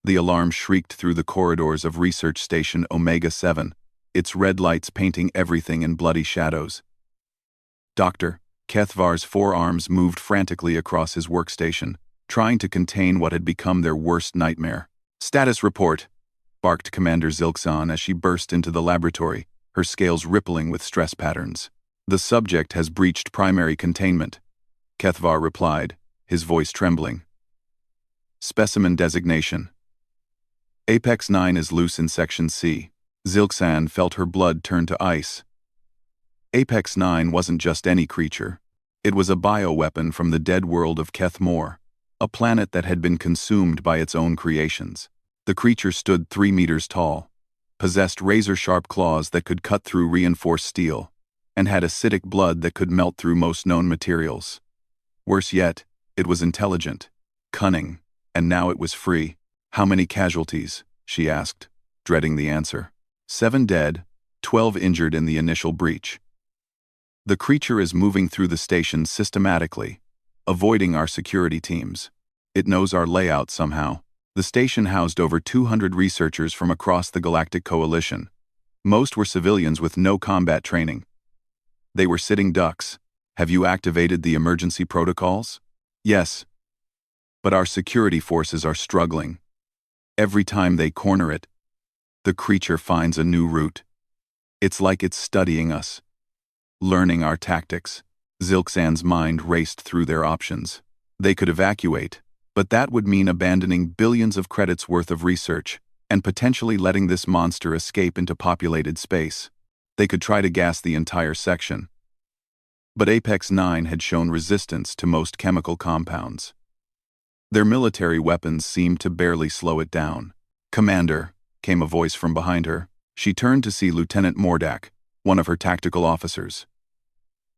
The alarm shrieked through the corridors of Research Station Omega-7, its red lights painting everything in bloody shadows. Dr. Kethvar's forearms moved frantically across his workstation, trying to contain what had become their worst nightmare. "Status report," barked Commander Zilksan as she burst into the laboratory, her scales rippling with stress patterns. "The subject has breached primary containment," Kethvar replied, his voice trembling. "Specimen designation. Apex 9 is loose in Section C." Zilksan felt her blood turn to ice. Apex 9 wasn't just any creature. It was a bioweapon from the dead world of Kethmore, a planet that had been consumed by its own creations. The creature stood 3 meters tall, possessed razor-sharp claws that could cut through reinforced steel, and had acidic blood that could melt through most known materials. Worse yet, it was intelligent, cunning, and now it was free. "How many casualties?" she asked, dreading the answer. 7 dead, 12 injured in the initial breach. "The creature is moving through the station systematically, avoiding our security teams. It knows our layout somehow." The station housed over 200 researchers from across the Galactic Coalition. Most were civilians with no combat training. They were sitting ducks. "Have you activated the emergency protocols?" "Yes. But our security forces are struggling. Every time they corner it, the creature finds a new route. It's like it's studying us, learning our tactics." Zilksan's mind raced through their options. They could evacuate, but that would mean abandoning billions of credits worth of research and potentially letting this monster escape into populated space. They could try to gas the entire section. But Apex 9 had shown resistance to most chemical compounds. Their military weapons seemed to barely slow it down. "Commander," came a voice from behind her. She turned to see Lieutenant Mordak, one of her tactical officers.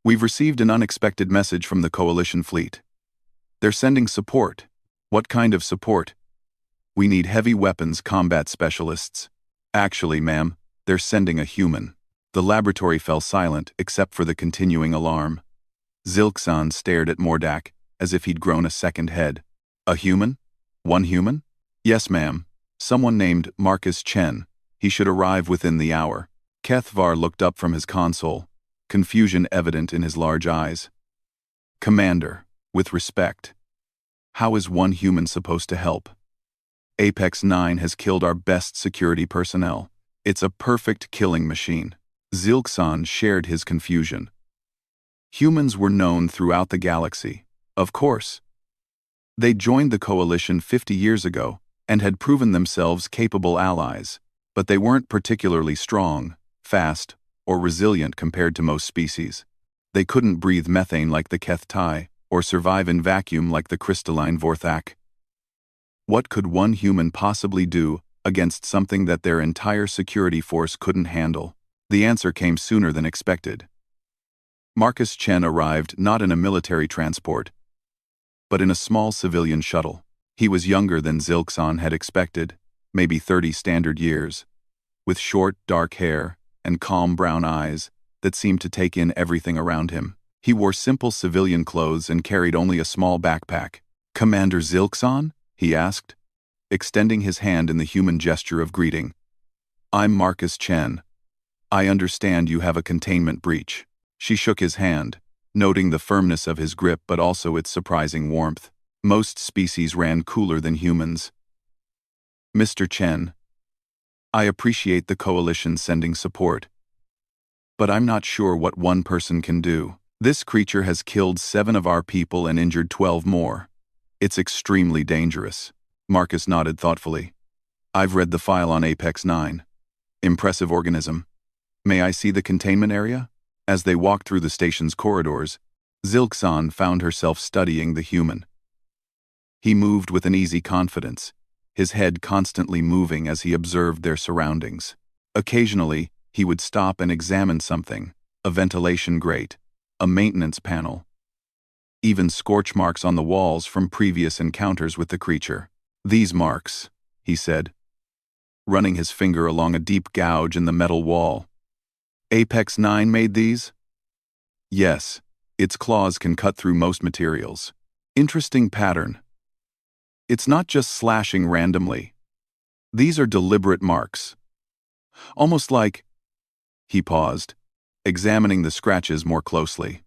"We've received an unexpected message from the Coalition fleet. They're sending support." "What kind of support?" "We need heavy weapons combat specialists." "Actually, ma'am, they're sending a human." The laboratory fell silent except for the continuing alarm. Zilksan stared at Mordak as if he'd grown a second head. "A human? One human?" "Yes, ma'am. Someone named Marcus Chen. He should arrive within the hour." Kethvar looked up from his console, confusion evident in his large eyes. "Commander, with respect, how is one human supposed to help? Apex 9 has killed our best security personnel. It's a perfect killing machine." Zilksan shared his confusion. Humans were known throughout the galaxy, of course. They joined the Coalition 50 years ago and had proven themselves capable allies, but they weren't particularly strong, fast, or resilient compared to most species. They couldn't breathe methane like the Kethtai, or survive in vacuum like the crystalline Vorthak. What could one human possibly do against something that their entire security force couldn't handle? The answer came sooner than expected. Marcus Chen arrived not in a military transport, but in a small civilian shuttle. He was younger than Zilksan had expected, maybe 30 standard years, with short, dark hair and calm brown eyes that seemed to take in everything around him. He wore simple civilian clothes and carried only a small backpack. "Commander Zilksan?" he asked, extending his hand in the human gesture of greeting. "I'm Marcus Chen. I understand you have a containment breach." She shook his hand, noting the firmness of his grip but also its surprising warmth. Most species ran cooler than humans. "Mr. Chen, I appreciate the Coalition sending support, but I'm not sure what one person can do. This creature has killed 7 of our people and injured 12 more. It's extremely dangerous." Marcus nodded thoughtfully. "I've read the file on Apex 9. Impressive organism. May I see the containment area?" As they walked through the station's corridors, Zilksan found herself studying the human. He moved with an easy confidence, his head constantly moving as he observed their surroundings. Occasionally, he would stop and examine something, a ventilation grate, a maintenance panel, even scorch marks on the walls from previous encounters with the creature. "These marks," he said, running his finger along a deep gouge in the metal wall. "Apex 9 made these?" "Yes, its claws can cut through most materials. Interesting pattern. It's not just slashing randomly, These are deliberate marks. Almost like, he paused, examining the scratches more closely.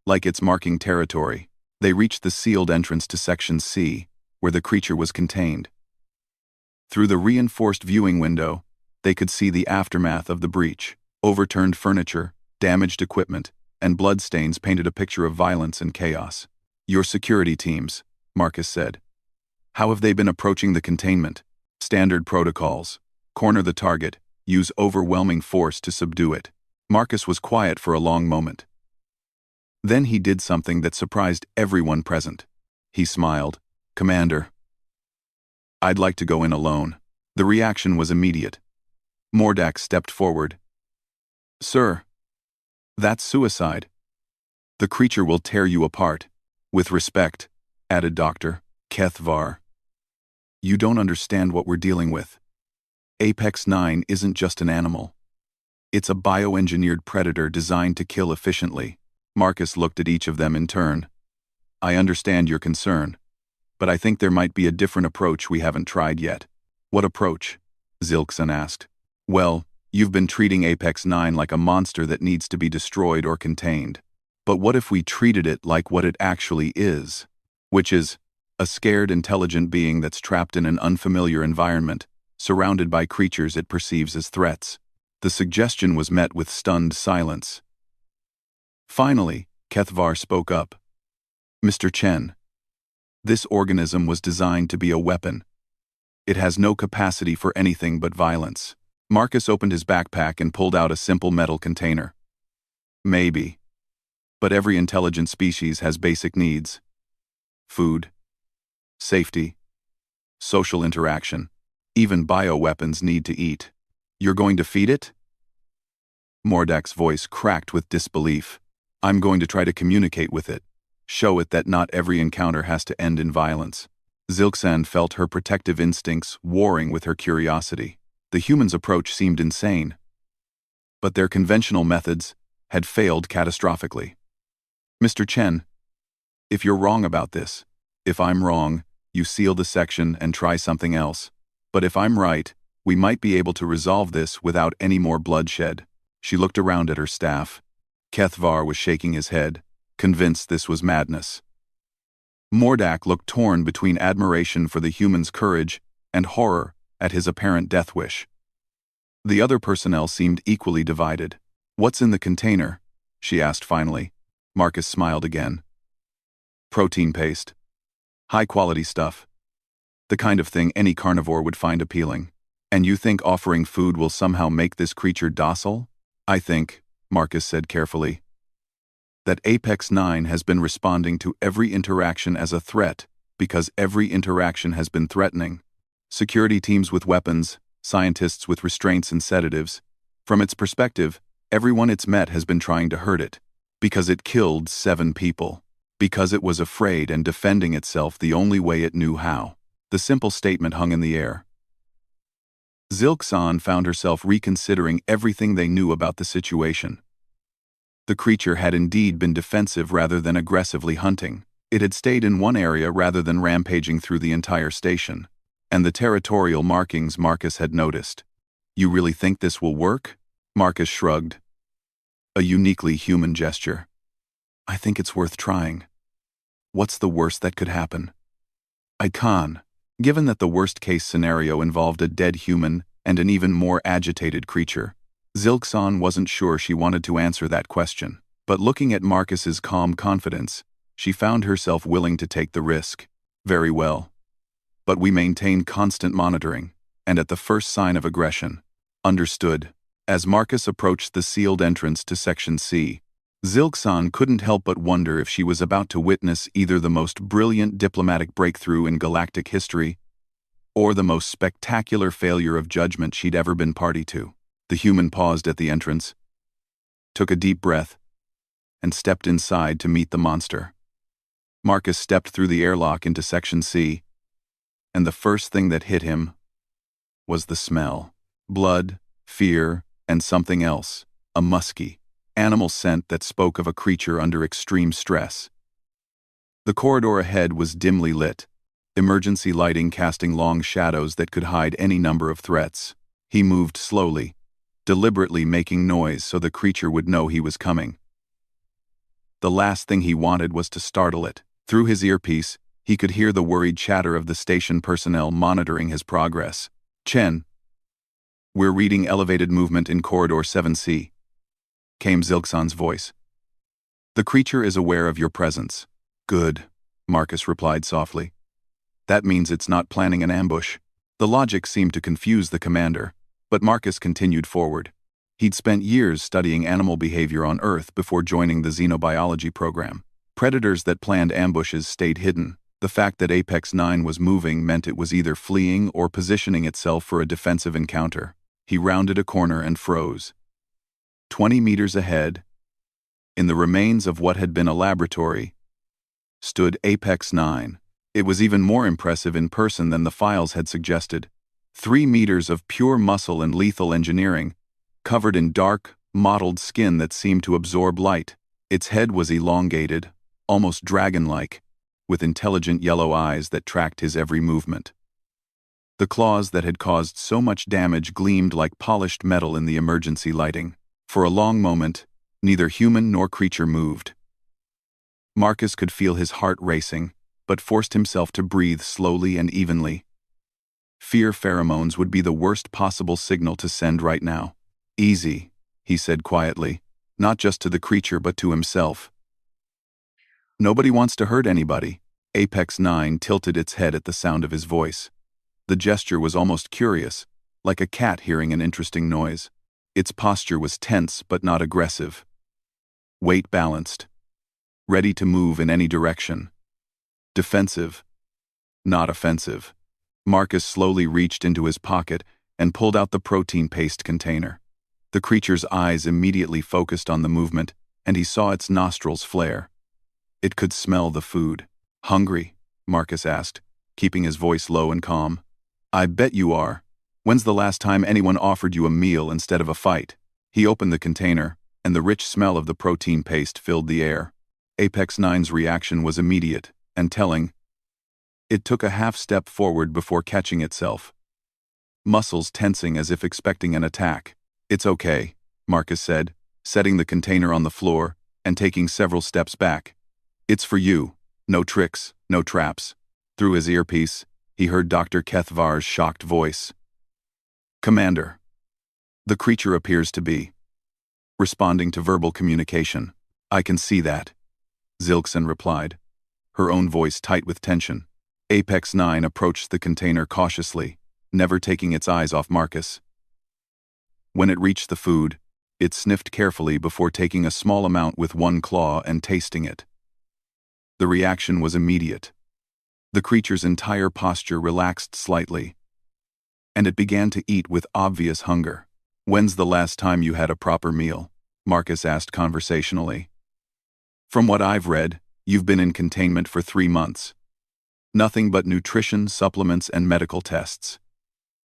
Like it's marking territory. They reached the sealed entrance to Section C, where the creature was contained. Through the reinforced viewing window, they could see the aftermath of the breach. Overturned furniture, damaged equipment, and bloodstains painted a picture of violence and chaos. Your security teams, Marcus said. How have they been approaching the containment? Standard protocols. Corner the target, use overwhelming force to subdue it. Marcus was quiet for a long moment. Then he did something that surprised everyone present. He smiled. Commander, I'd like to go in alone. The reaction was immediate. Mordak stepped forward. Sir, that's suicide. The creature will tear you apart. With respect, added Dr. Kethvar. You don't understand what we're dealing with. Apex 9 isn't just an animal. It's a bioengineered predator designed to kill efficiently. Marcus looked at each of them in turn. I understand your concern, but I think there might be a different approach we haven't tried yet. What approach? Zilkson asked. Well, you've been treating Apex 9 like a monster that needs to be destroyed or contained. But what if we treated it like what it actually is? Which is, a scared, intelligent being that's trapped in an unfamiliar environment, surrounded by creatures it perceives as threats. The suggestion was met with stunned silence. Finally, Kethvar spoke up. Mr. Chen, this organism was designed to be a weapon. It has no capacity for anything but violence. Marcus opened his backpack and pulled out a simple metal container. Maybe. But every intelligent species has basic needs. Food, safety, social interaction. Even bioweapons need to eat. You're going to feed it? Mordak's voice cracked with disbelief. I'm going to try to communicate with it. Show it that not every encounter has to end in violence. Zilksan felt her protective instincts warring with her curiosity. The humans' approach seemed insane. But their conventional methods had failed catastrophically. Mr. Chen, if you're wrong about this, if I'm wrong, you seal the section and try something else. But if I'm right, we might be able to resolve this without any more bloodshed. She looked around at her staff. Kethvar was shaking his head, convinced this was madness. Mordak looked torn between admiration for the human's courage and horror at his apparent death wish. The other personnel seemed equally divided. What's in the container? She asked finally. Marcus smiled again. Protein paste. High-quality stuff. The kind of thing any carnivore would find appealing. And you think offering food will somehow make this creature docile? I think, Marcus said carefully, that Apex 9 has been responding to every interaction as a threat because every interaction has been threatening. Security teams with weapons, scientists with restraints and sedatives. From its perspective, everyone it's met has been trying to hurt it. Because it killed 7 people. Because it was afraid and defending itself the only way it knew how. The simple statement hung in the air. Zilksan found herself reconsidering everything they knew about the situation. The creature had indeed been defensive rather than aggressively hunting. It had stayed in one area rather than rampaging through the entire station. And the territorial markings Marcus had noticed. You really think this will work? Marcus shrugged. A uniquely human gesture. I think it's worth trying. What's the worst that could happen? I can't. Given that the worst-case scenario involved a dead human and an even more agitated creature, Zilksan wasn't sure she wanted to answer that question. But looking at Marcus's calm confidence, she found herself willing to take the risk. Very well. But we maintain constant monitoring, and at the first sign of aggression. Understood. As Marcus approached the sealed entrance to Section C, Zilksan couldn't help but wonder if she was about to witness either the most brilliant diplomatic breakthrough in galactic history or the most spectacular failure of judgment she'd ever been party to. The human paused at the entrance, took a deep breath, and stepped inside to meet the monster. Marcus stepped through the airlock into Section C, and the first thing that hit him was the smell. Blood, fear, and something else, a musky, animal scent that spoke of a creature under extreme stress. The corridor ahead was dimly lit, emergency lighting casting long shadows that could hide any number of threats. He moved slowly, deliberately making noise so the creature would know he was coming. The last thing he wanted was to startle it. Through his earpiece, he could hear the worried chatter of the station personnel monitoring his progress. "Chen, we're reading elevated movement in Corridor 7C, came Zilxon's voice. "The creature is aware of your presence." "Good," Marcus replied softly. "That means it's not planning an ambush." The logic seemed to confuse the commander, but Marcus continued forward. He'd spent years studying animal behavior on Earth before joining the xenobiology program. Predators that planned ambushes stayed hidden. The fact that Apex 9 was moving meant it was either fleeing or positioning itself for a defensive encounter. He rounded a corner and froze. 20 meters ahead, in the remains of what had been a laboratory, stood Apex 9. It was even more impressive in person than the files had suggested. 3 meters of pure muscle and lethal engineering, covered in dark, mottled skin that seemed to absorb light. Its head was elongated, almost dragon-like, with intelligent yellow eyes that tracked his every movement. The claws that had caused so much damage gleamed like polished metal in the emergency lighting. For a long moment, neither human nor creature moved. Marcus could feel his heart racing, but forced himself to breathe slowly and evenly. Fear pheromones would be the worst possible signal to send right now. "Easy," he said quietly, not just to the creature but to himself. "Nobody wants to hurt anybody." Apex 9 tilted its head at the sound of his voice. The gesture was almost curious, like a cat hearing an interesting noise. Its posture was tense but not aggressive. Weight balanced. Ready to move in any direction. Defensive, not offensive. Marcus slowly reached into his pocket and pulled out the protein paste container. The creature's eyes immediately focused on the movement, and he saw its nostrils flare. It could smell the food. "Hungry?" Marcus asked, keeping his voice low and calm. "I bet you are. When's the last time anyone offered you a meal instead of a fight?" He opened the container, and the rich smell of the protein paste filled the air. Apex 9's reaction was immediate and telling. It took a half step forward before catching itself, muscles tensing as if expecting an attack. "It's okay," Marcus said, setting the container on the floor and taking several steps back. "It's for you. No tricks, no traps." Through his earpiece, he heard Dr. Kethvar's shocked voice. "Commander, the creature appears to be responding to verbal communication." "I can see that," Zilxon replied, her own voice tight with tension. Apex 9 approached the container cautiously, never taking its eyes off Marcus. When it reached the food, it sniffed carefully before taking a small amount with one claw and tasting it. The reaction was immediate. The creature's entire posture relaxed slightly, and it began to eat with obvious hunger. "When's the last time you had a proper meal?" Marcus asked conversationally. "From what I've read, you've been in containment for 3 months. Nothing but nutrition, supplements, and medical tests.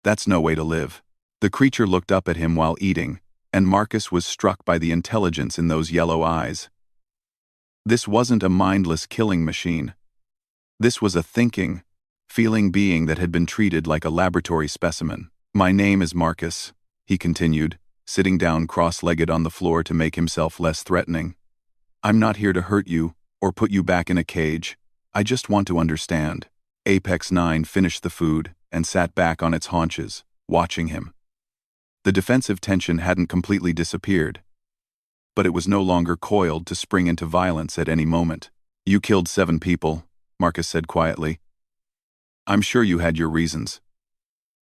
That's no way to live." The creature looked up at him while eating, and Marcus was struck by the intelligence in those yellow eyes. This wasn't a mindless killing machine. This was a thinking, feeling being that had been treated like a laboratory specimen. "My name is Marcus," he continued, sitting down cross-legged on the floor to make himself less threatening. "I'm not here to hurt you or put you back in a cage. I just want to understand." Apex 9 finished the food and sat back on its haunches, watching him. The defensive tension hadn't completely disappeared, but it was no longer coiled to spring into violence at any moment. "You killed 7 people," Marcus said quietly. "I'm sure you had your reasons.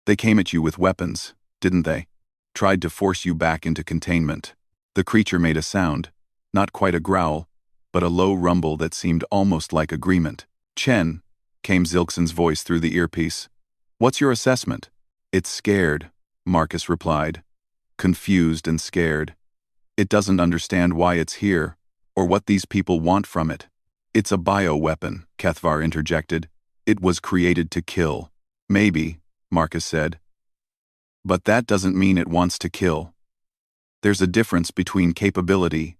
They came at you with weapons, didn't they? Tried to force you back into containment." The creature made a sound, not quite a growl, but a low rumble that seemed almost like agreement. "Chen," came Zilxon's voice through the earpiece. "What's your assessment?" "It's scared," Marcus replied, confused and scared. "It doesn't understand why it's here, or what these people want from it." "It's a bioweapon," Kethvar interjected. "It was created to kill." "Maybe," Marcus said. "But that doesn't mean it wants to kill. There's a difference between capability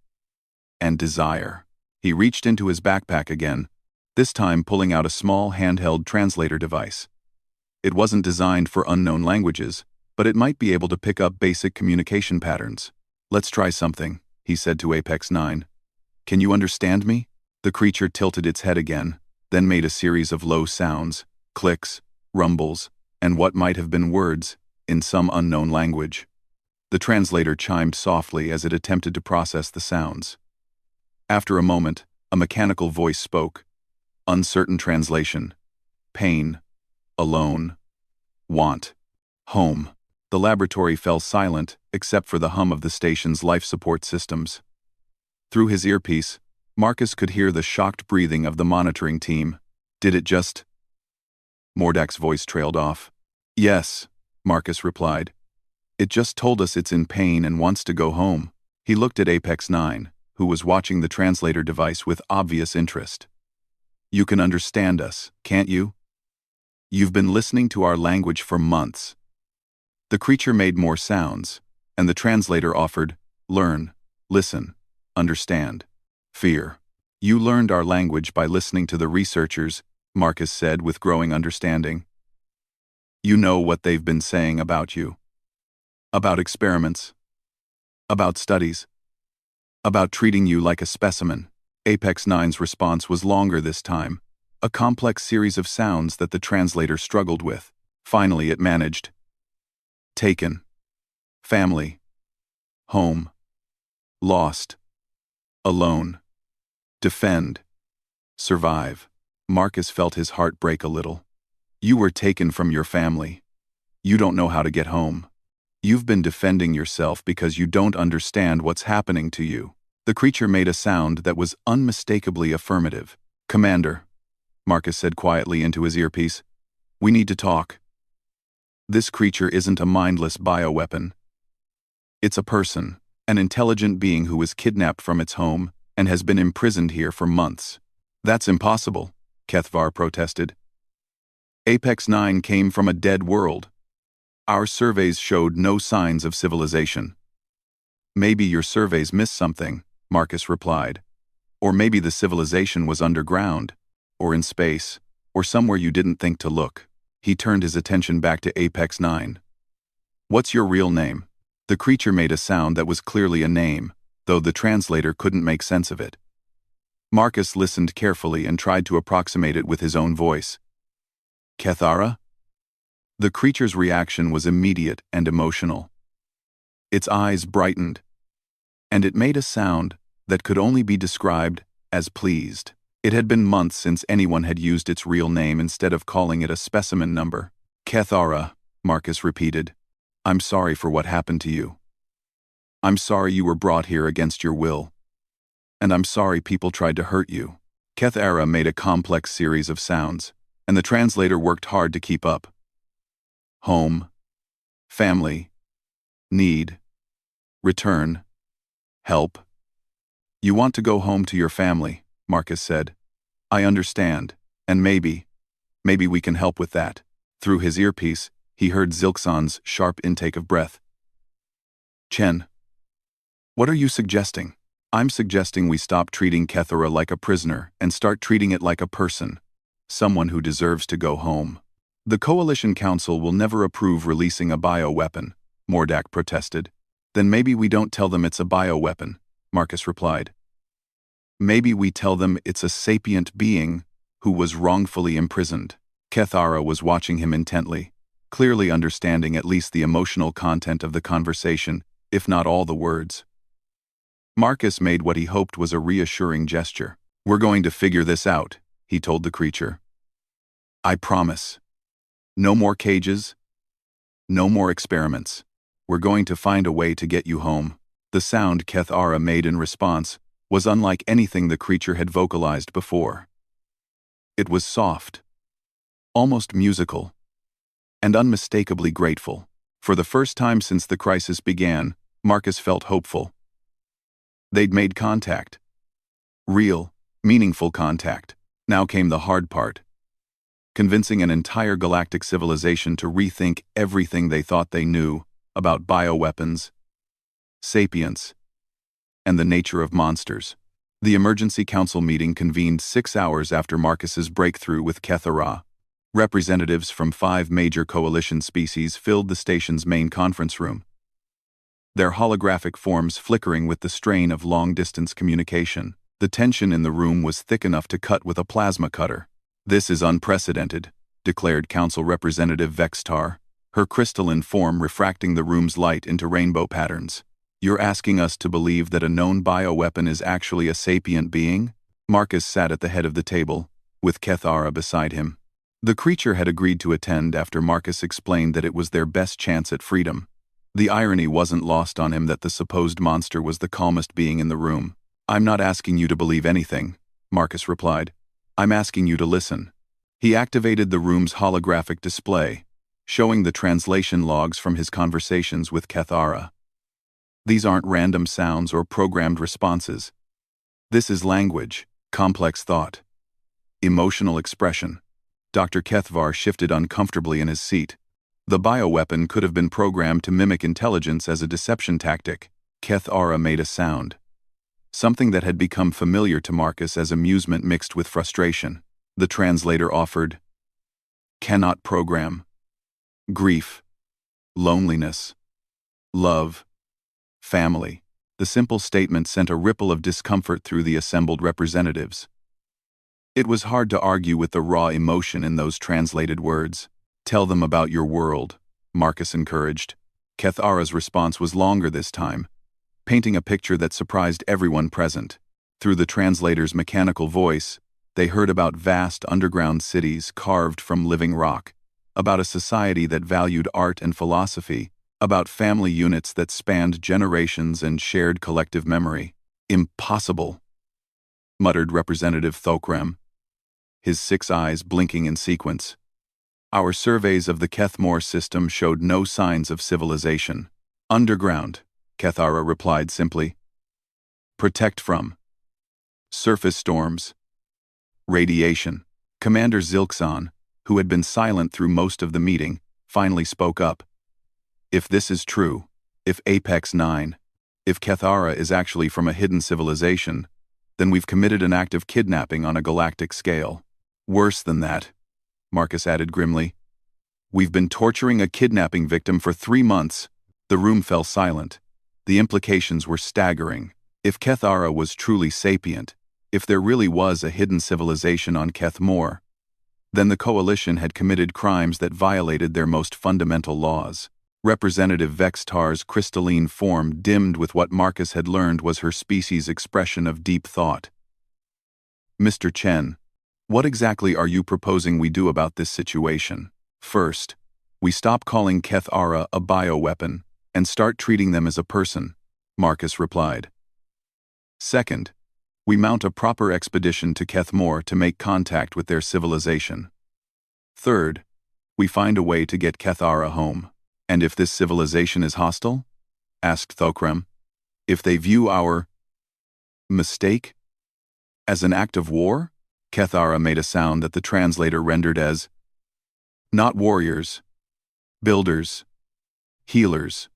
and desire." He reached into his backpack again, this time pulling out a small handheld translator device. It wasn't designed for unknown languages, but it might be able to pick up basic communication patterns. "Let's try something," he said to Apex 9. "Can you understand me?" The creature tilted its head again, then made a series of low sounds, clicks, rumbles, and what might have been words, in some unknown language. The translator chimed softly as it attempted to process the sounds. After a moment, a mechanical voice spoke. Uncertain translation. Pain. Alone. Want. Home. The laboratory fell silent, except for the hum of the station's life support systems. Through his earpiece, Marcus could hear the shocked breathing of the monitoring team. "Did it just—" Mordak's voice trailed off. "Yes," Marcus replied. "It just told us it's in pain and wants to go home." He looked at Apex 9, who was watching the translator device with obvious interest. "You can understand us, can't you? You've been listening to our language for months." The creature made more sounds, and the translator offered, "Learn, listen, understand, fear." "You learned our language by listening to the researchers," Marcus said with growing understanding. "You know what they've been saying about you. About experiments. About studies. About treating you like a specimen." Apex 9's response was longer this time, a complex series of sounds that the translator struggled with. Finally it managed. "Taken. Family. Home. Lost. Alone. Defend. Survive." Marcus felt his heart break a little. "You were taken from your family. You don't know how to get home. You've been defending yourself because you don't understand what's happening to you." The creature made a sound that was unmistakably affirmative. "Commander," Marcus said quietly into his earpiece, "we need to talk. This creature isn't a mindless bioweapon. It's a person, an intelligent being who was kidnapped from its home and has been imprisoned here for months." "That's impossible," Kethvar protested. "Apex 9 came from a dead world. Our surveys showed no signs of civilization." "Maybe your surveys missed something," Marcus replied. "Or maybe the civilization was underground, or in space, or somewhere you didn't think to look." He turned his attention back to Apex 9. "What's your real name?" The creature made a sound that was clearly a name, though the translator couldn't make sense of it. Marcus listened carefully and tried to approximate it with his own voice. "Kethara?" The creature's reaction was immediate and emotional. Its eyes brightened, and it made a sound that could only be described as pleased. It had been months since anyone had used its real name instead of calling it a specimen number. "Kethara," Marcus repeated. "I'm sorry for what happened to you. I'm sorry you were brought here against your will. And I'm sorry people tried to hurt you." Kethara made a complex series of sounds, and the translator worked hard to keep up. Home. Family. Need. Return. Help. "You want to go home to your family," Marcus said. "I understand, and maybe we can help with that." Through his earpiece, he heard Zilxon's sharp intake of breath. "Chen. What are you suggesting?" "I'm suggesting we stop treating Kethara like a prisoner and start treating it like a person. Someone who deserves to go home." "The Coalition Council will never approve releasing a bioweapon," Mordak protested. "Then maybe we don't tell them it's a bioweapon," Marcus replied. "Maybe we tell them it's a sapient being who was wrongfully imprisoned." Kethara was watching him intently, clearly understanding at least the emotional content of the conversation, if not all the words. Marcus made what he hoped was a reassuring gesture. "We're going to figure this out," he told the creature. "I promise. No more cages. No more experiments. We're going to find a way to get you home." The sound Kethara made in response was unlike anything the creature had vocalized before. It was soft, almost musical, and unmistakably grateful. For the first time since the crisis began, Marcus felt hopeful. They'd made contact. Real, meaningful contact. Now came the hard part. Convincing an entire galactic civilization to rethink everything they thought they knew about bioweapons, sapience, and the nature of monsters. The emergency council meeting convened 6 hours after Marcus's breakthrough with Kethara. Representatives from 5 major coalition species filled the station's main conference room, their holographic forms flickering with the strain of long-distance communication. The tension in the room was thick enough to cut with a plasma cutter. "This is unprecedented," declared Council Representative Vextar, her crystalline form refracting the room's light into rainbow patterns. "You're asking us to believe that a known bioweapon is actually a sapient being?" Marcus sat at the head of the table, with Kethara beside him. The creature had agreed to attend after Marcus explained that it was their best chance at freedom. The irony wasn't lost on him that the supposed monster was the calmest being in the room. "I'm not asking you to believe anything," Marcus replied. "I'm asking you to listen." He activated the room's holographic display, showing the translation logs from his conversations with Kethara. These aren't random sounds or programmed responses. This is language, complex thought, emotional expression. Dr. Kethvar shifted uncomfortably in his seat. The bioweapon could have been programmed to mimic intelligence as a deception tactic. Kethara made a sound, something that had become familiar to Marcus as amusement mixed with frustration. The translator offered, "Cannot program. Grief. Loneliness. Love. Family." The simple statement sent a ripple of discomfort through the assembled representatives. It was hard to argue with the raw emotion in those translated words. "Tell them about your world," Marcus encouraged. Kethara's response was longer this time, painting a picture that surprised everyone present. Through the translator's mechanical voice, they heard about vast underground cities carved from living rock, about a society that valued art and philosophy, about family units that spanned generations and shared collective memory. "Impossible," muttered Representative Thokrem, his 6 eyes blinking in sequence. "Our surveys of the Kethmore system showed no signs of civilization." "Underground," Kethara replied simply. "Protect from surface storms, radiation." Commander Zilkson, who had been silent through most of the meeting, finally spoke up. "If this is true, if Apex 9, if Kethara is actually from a hidden civilization, then we've committed an act of kidnapping on a galactic scale." "Worse than that," Marcus added grimly. "We've been torturing a kidnapping victim for 3 months." The room fell silent. The implications were staggering. If Kethara was truly sapient, if there really was a hidden civilization on Kethmore, then the Coalition had committed crimes that violated their most fundamental laws. Representative Vextar's crystalline form dimmed with what Marcus had learned was her species' expression of deep thought. "Mr. Chen, what exactly are you proposing we do about this situation?" "First, we stop calling Kethara a bioweapon and start treating them as a person," Marcus replied. "Second, we mount a proper expedition to Kethmore to make contact with their civilization. Third, we find a way to get Kethara home." "And if this civilization is hostile?" asked Thokrem. "If they view our mistake as an act of war?" Kethara made a sound that the translator rendered as, "Not warriors, builders, healers.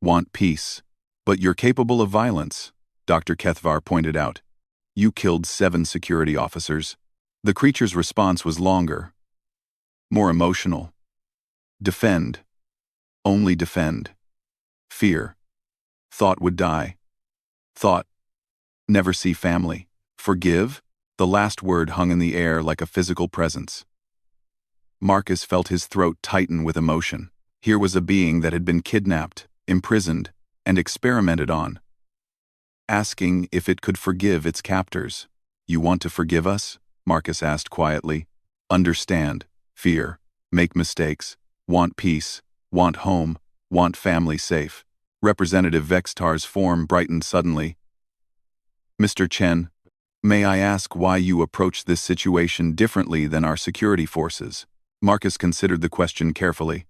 Want peace. But you're capable of violence," Dr. Kethvar pointed out. "You killed 7 security officers." The creature's response was longer, more emotional. "Defend. Only defend. Fear. Thought would die. Thought. Never see family. Forgive?" The last word hung in the air like a physical presence. Marcus felt his throat tighten with emotion. Here was a being that had been kidnapped, imprisoned, and experimented on, asking if it could forgive its captors. "You want to forgive us?" Marcus asked quietly. "Understand. Fear. Make mistakes. Want peace. Want home. Want family safe." Representative Vextar's form brightened suddenly. "Mr. Chen, may I ask why you approach this situation differently than our security forces?" Marcus considered the question carefully.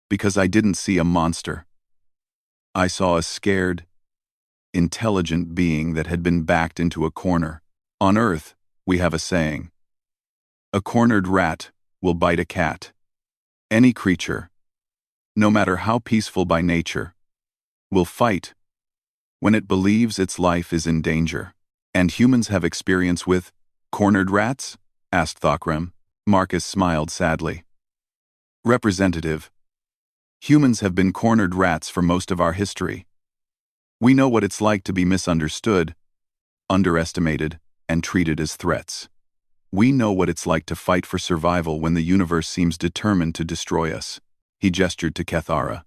"Because I didn't see a monster. I saw a scared, intelligent being that had been backed into a corner. On Earth, we have a saying, 'A cornered rat will bite a cat.' Any creature, no matter how peaceful by nature, will fight when it believes its life is in danger. And humans have experience with cornered rats? Asked Thokram. Marcus smiled sadly. Representative. Humans have been cornered rats for most of our history. We know what it's like to be misunderstood, underestimated, and treated as threats. We know what it's like to fight for survival when the universe seems determined to destroy us. He gestured to Kethara.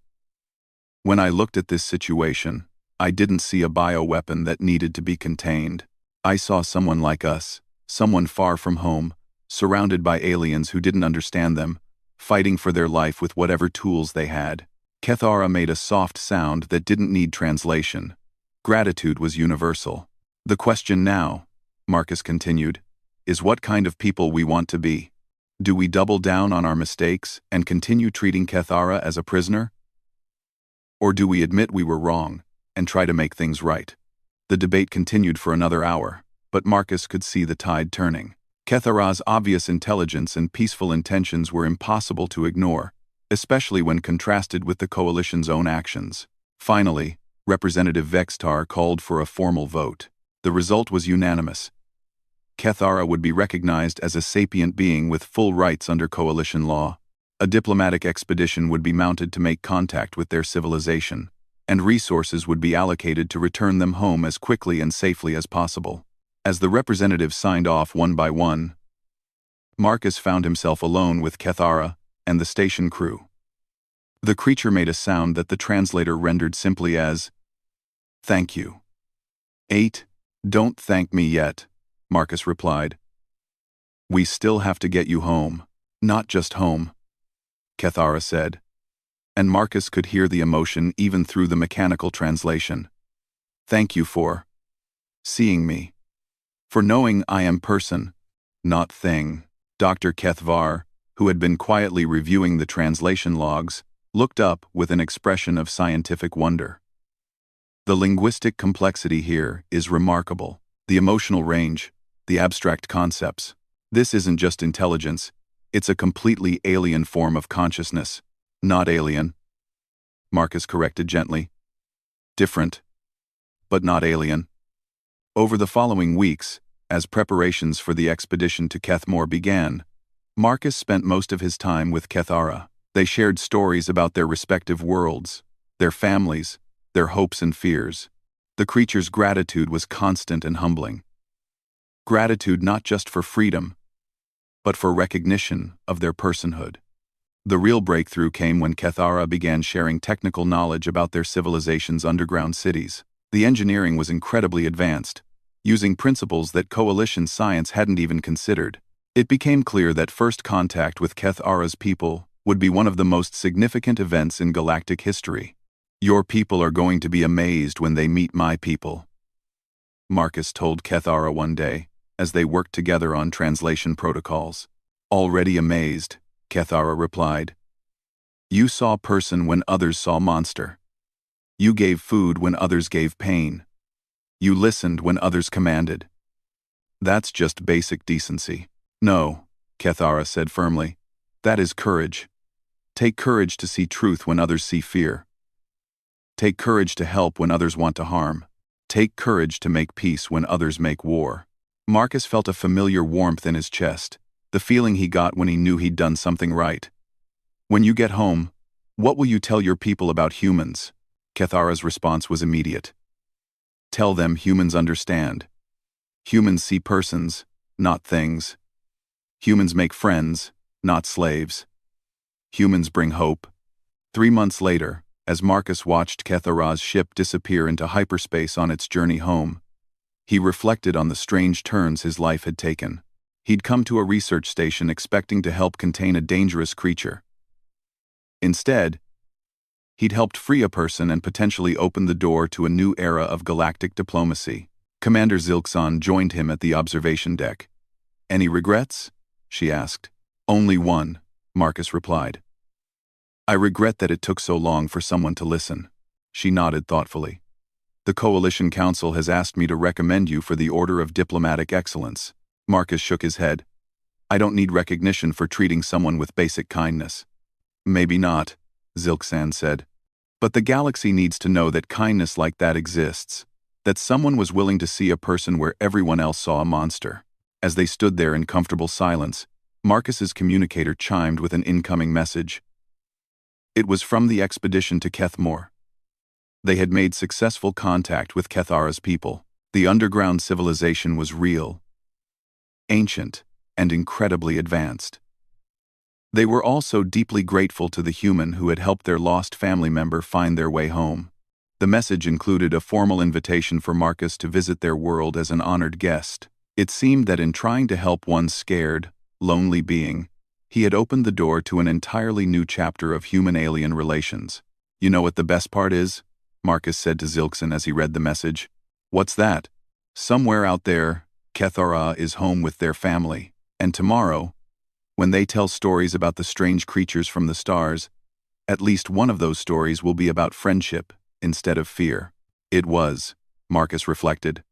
When I looked at this situation, I didn't see a bioweapon that needed to be contained. I saw someone like us, someone far from home, surrounded by aliens who didn't understand them, fighting for their life with whatever tools they had. Kethara made a soft sound that didn't need translation. Gratitude was universal. The question now, Marcus continued, is what kind of people we want to be. Do we double down on our mistakes and continue treating Kethara as a prisoner? Or do we admit we were wrong and try to make things right? The debate continued for another hour, but Marcus could see the tide turning. Kethara's obvious intelligence and peaceful intentions were impossible to ignore, especially when contrasted with the Coalition's own actions. Finally, Representative Vextar called for a formal vote. The result was unanimous. Kethara would be recognized as a sapient being with full rights under Coalition law. A diplomatic expedition would be mounted to make contact with their civilization, and resources would be allocated to return them home as quickly and safely as possible. As the representatives signed off one by one, Marcus found himself alone with Kethara and the station crew. The creature made a sound that the translator rendered simply as, "Thank you." 8. "Don't thank me yet," Marcus replied. "We still have to get you home. Not just home," Kethara said. And Marcus could hear the emotion even through the mechanical translation. "Thank you for seeing me. For knowing I am person, not thing." Dr. Kethvar, who had been quietly reviewing the translation logs, looked up with an expression of scientific wonder. The linguistic complexity here is remarkable. The emotional range, the abstract concepts. This isn't just intelligence, it's a completely alien form of consciousness. Not alien, Marcus corrected gently. Different, but not alien. Over the following weeks, as preparations for the expedition to Kethmore began, Marcus spent most of his time with Kethara. They shared stories about their respective worlds, their families, their hopes and fears. The creature's gratitude was constant and humbling. Gratitude not just for freedom, but for recognition of their personhood. The real breakthrough came when Kethara began sharing technical knowledge about their civilization's underground cities. The engineering was incredibly advanced, using principles that Coalition science hadn't even considered. It became clear that first contact with Kethara's people would be one of the most significant events in galactic history. "Your people are going to be amazed when they meet my people," Marcus told Kethara one day, as they worked together on translation protocols. "Already amazed," Kethara replied. "You saw person when others saw monster. You gave food when others gave pain. You listened when others commanded. That's just basic decency." "No," Kethara said firmly. "That is courage. Take courage to see truth when others see fear. Take courage to help when others want to harm. Take courage to make peace when others make war." Marcus felt a familiar warmth in his chest, the feeling he got when he knew he'd done something right. "When you get home, what will you tell your people about humans?" Kethara's response was immediate. "Tell them humans understand. Humans see persons, not things. Humans make friends, not slaves. Humans bring hope." 3 months later, as Marcus watched Kethara's ship disappear into hyperspace on its journey home, he reflected on the strange turns his life had taken. He'd come to a research station expecting to help contain a dangerous creature. Instead, he'd helped free a person and potentially open the door to a new era of galactic diplomacy. Commander Zilxon joined him at the observation deck. "Any regrets?" she asked. "Only one," Marcus replied. "I regret that it took so long for someone to listen." She nodded thoughtfully. "The Coalition Council has asked me to recommend you for the Order of Diplomatic Excellence." Marcus shook his head. "I don't need recognition for treating someone with basic kindness." "Maybe not," Zilxan said. "But the galaxy needs to know that kindness like that exists. That someone was willing to see a person where everyone else saw a monster. As they stood there in comfortable silence, Marcus's communicator chimed with an incoming message. It was from the expedition to Kethmore. They had made successful contact with Kethara's people. The underground civilization was real, ancient, and incredibly advanced. They were also deeply grateful to the human who had helped their lost family member find their way home. The message included a formal invitation for Marcus to visit their world as an honored guest. It seemed that in trying to help one scared, lonely being, he had opened the door to an entirely new chapter of human-alien relations. You know what the best part is? Marcus said to Zilkson as he read the message. What's that? Somewhere out there, Kethara is home with their family, and tomorrow, when they tell stories about the strange creatures from the stars, at least one of those stories will be about friendship instead of fear. It was, Marcus reflected,